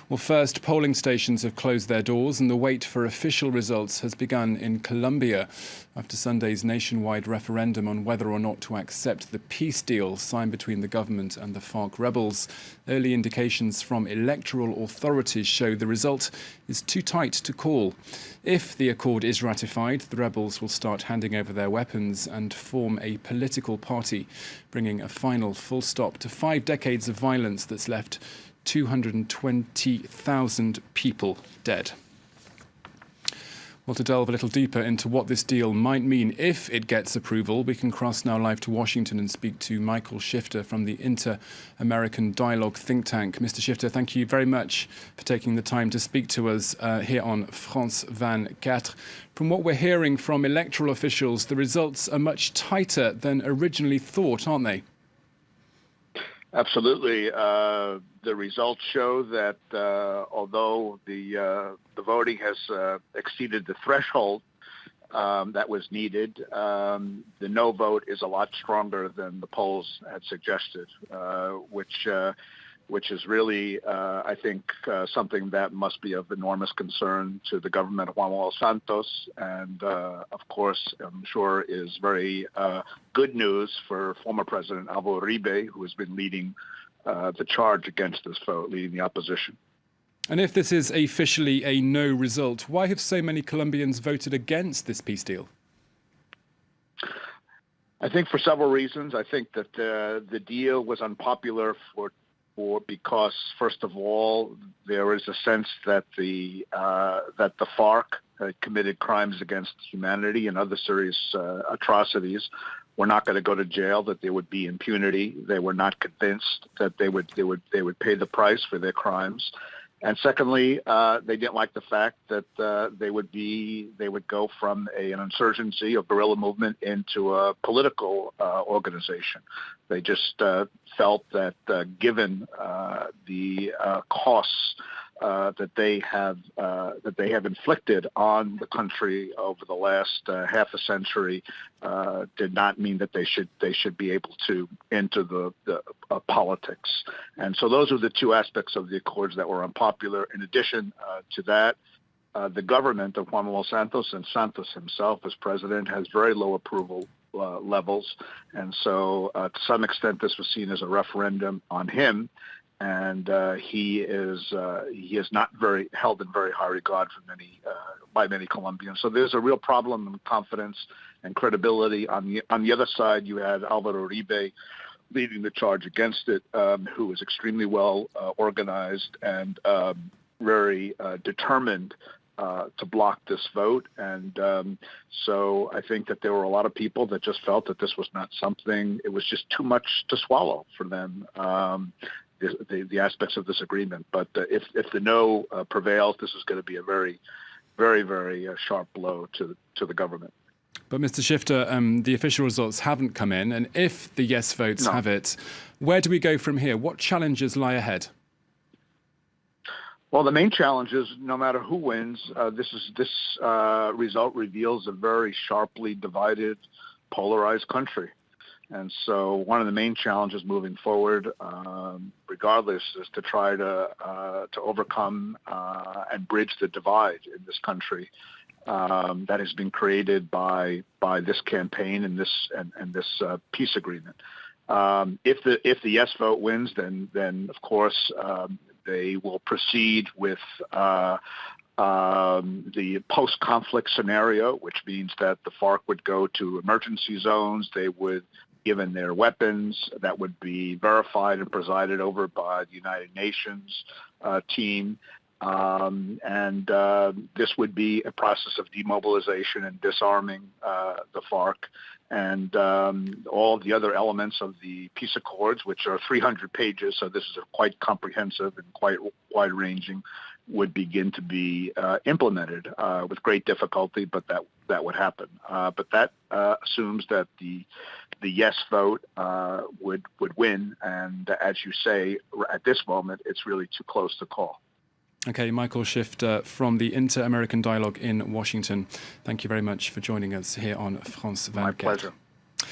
Well, first, polling stations have closed their doors and the wait for official results has begun in Colombia after Sunday's nationwide referendum on whether or not to accept the peace deal signed between the government and the FARC rebels. Early indications from electoral authorities show the result is too tight to call. If the accord is ratified, the rebels will start handing over their weapons and form a political party, bringing a final full stop to 5 decades of violence that's left 220,000 people dead. Well, to delve a little deeper into what this deal might mean if it gets approval, we can cross now live to Washington and speak to Michael Shifter from the Inter-American Dialogue think tank. Mr. Shifter, thank you very much for taking the time to speak to us here on France24. From what we're hearing from electoral officials, the results are much tighter than originally thought, aren't they? Absolutely. The results show that although the voting has exceeded the threshold that was needed, the no vote is a lot stronger than the polls had suggested, which is really, I think, something that must be of enormous concern to the government of Juan Manuel Santos, and of course, I'm sure is very good news for former President Álvaro Uribe, who has been leading the charge against this vote, leading the opposition. And if this is officially a no result, why have so many Colombians voted against this peace deal? I think for several reasons. I think that the deal was unpopular because, first of all, there is a sense that the FARC committed crimes against humanity and other serious atrocities. Were not going to go to jail, that there would be impunity. They were not convinced that they would pay the price for their crimes. And secondly, they didn't like the fact that they would go from an insurgency or guerrilla movement into a political organization. They just felt that given the costs that they have inflicted on the country over the last half a century, did not mean that they should be able to enter the politics. And so those are the two aspects of the accords that were unpopular. In addition to that, the government of Juan Manuel Santos and Santos himself as president has very low approval levels, and so to some extent this was seen as a referendum on him. And he is not held in very high regard by many Colombians. So there's a real problem in confidence and credibility. On the other side, you had Álvaro Uribe leading the charge against it, who was extremely well organized and very determined to block this vote. And so I think that there were a lot of people that just felt that this was not something. It was just too much to swallow for them. The aspects of this agreement, but if the no prevails, this is going to be a very, very, very sharp blow to the government. But Mr. Shifter, the official results haven't come in, and if the yes votes have it, where do we go from here? What challenges lie ahead? Well, the main challenge is no matter who wins, this result reveals a very sharply divided, polarized country. And so one of the main challenges moving forward, regardless, is to try to overcome and bridge the divide in this country that has been created by this campaign and this peace agreement. If the yes vote wins, then of course they will proceed with the post-conflict scenario, which means that the FARC would go to emergency zones. They would given their weapons that would be verified and presided over by the United Nations team. And this would be a process of demobilization and disarming the FARC. And all the other elements of the peace accords, which are 300 pages, so this is quite comprehensive and quite wide-ranging, would begin to be implemented with great difficulty, but that would happen. But that assumes that the yes vote would win, and as you say, at this moment, it's really too close to call. Okay, Michael Shifter from the Inter-American Dialogue in Washington. Thank you very much for joining us here on France24. My pleasure.